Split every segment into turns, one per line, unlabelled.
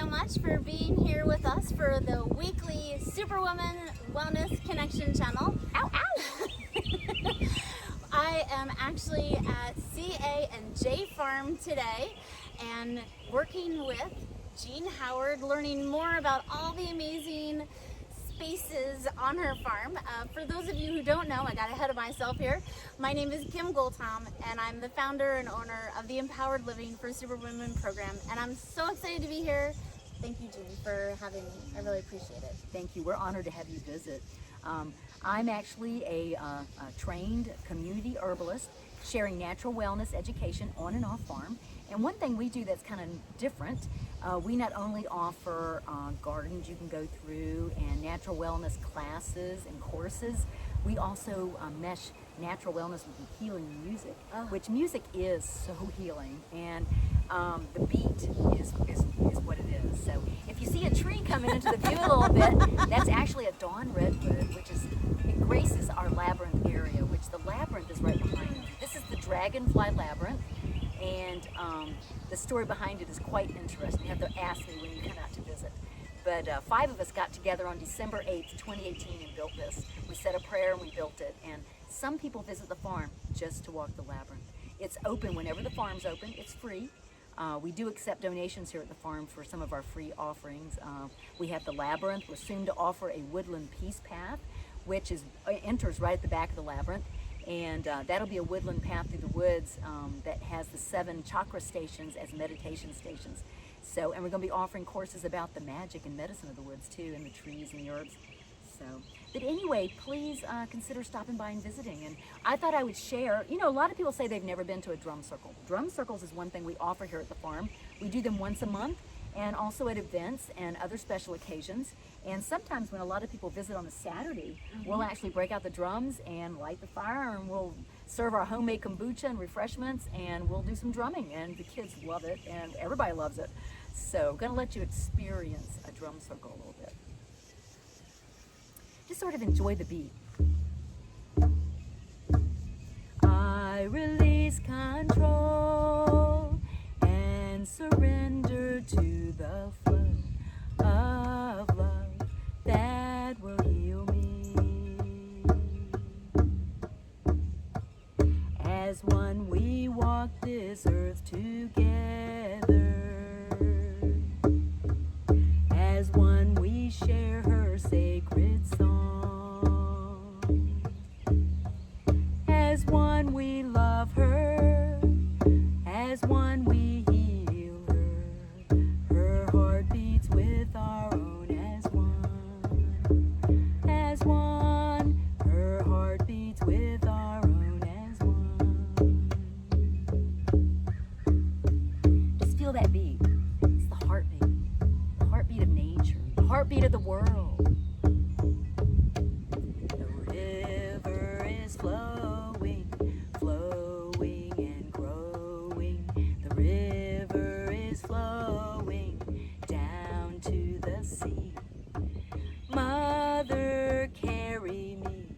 so much for being here with us for the weekly Superwoman Wellness Connection channel. Ow, ow! I am actually at CA and J Farm today and working with Jean Howard, learning more about all the amazing spaces on her farm. For those of you who don't know, I got ahead of myself here. My name is Kim Goldtom, and I'm the founder and owner of the Empowered Living for Superwomen program. And I'm so excited to be here. Thank you, Jean, for having me. I really appreciate it.
Thank you. We're honored to have you visit. I'm actually a trained community herbalist sharing natural wellness education on and off farm. And one thing we do that's kind of different, we not only offer gardens you can go through and natural wellness classes and courses, we also mesh natural wellness with healing music, which music is so healing. And the beat is what it is. So if you see a tree coming into the view a little bit, that's actually a dawn redwood, which is, it graces our labyrinth area, which the labyrinth is right behind me. This is the dragonfly labyrinth. And the story behind it is quite interesting. You have to ask me when you come out to visit. But 5 of us got together on December 8th, 2018 and built this. We said a prayer and we built it. And some people visit the farm just to walk the labyrinth. It's open whenever the farm's open. It's free. We do accept donations here at the farm for some of our free offerings. We have the labyrinth. We're soon to offer a woodland peace path, which enters right at the back of the labyrinth. And that'll be a woodland path through the woods that has the 7 chakra stations as meditation stations. So, and we're going to be offering courses about the magic and medicine of the woods too, and the trees and the herbs. So, but anyway, please consider stopping by and visiting. And I thought I would share, you know, a lot of people say they've never been to a drum circle. Drum circles is one thing we offer here at the farm. We do them once a month and also at events and other special occasions. And sometimes when a lot of people visit on a Saturday, we'll actually break out the drums and light the fire, and we'll serve our homemade kombucha and refreshments, and we'll do some drumming, and the kids love it and everybody loves it. So I'm gonna let you experience a drum circle a little bit. Just sort of enjoy the beat. I release control and surrender to the flow of love that will heal me. As one we walk this earth together. As one we share her sacred song. As one we love her. As one we heal her. Her heart beats with our own as one. As one. Her heart beats with our own as one. Just feel that beat. It's the heartbeat. The heartbeat of nature. The heartbeat of the world. The river is flowing, flowing and growing. The river is flowing down to the sea. Mother, carry me,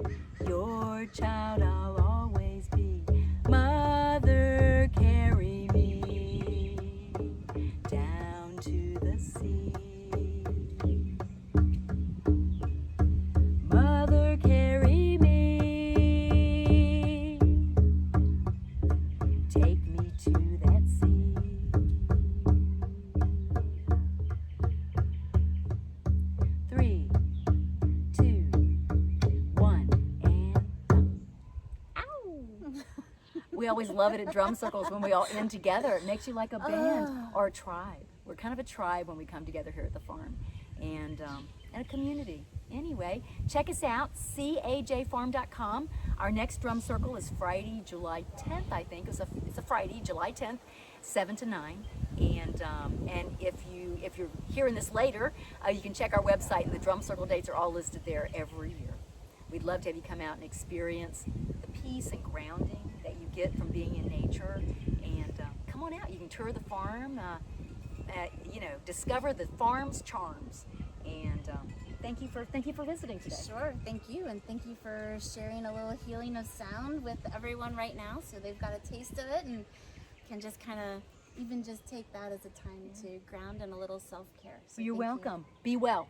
your child I'll always be. Mother, carry me down to the sea. Mother, carry me, take me to that sea. 3, 2, 1, and ow! We always love it at drum circles when we all end together. It makes you like a band or a tribe. We're kind of a tribe when we come together here at the farm, and a community. Anyway, check us out, cajfarm.com. Our next drum circle is Friday, July 10th, I think. It's a Friday, July 10th, 7 to 9. And if you're hearing this later, you can check our website, and the drum circle dates are all listed there every year. We'd love to have you come out and experience the peace and grounding that you get from being in nature. And come on out. You can tour the farm, you know, discover the farm's charms. And thank you for visiting today.
Sure, thank you, and thank you for sharing a little healing of sound with everyone right now, so they've got a taste of it and can just kind of even just take that as a time to ground and a little self-care. So
You're
thank you.
welcome. Be well.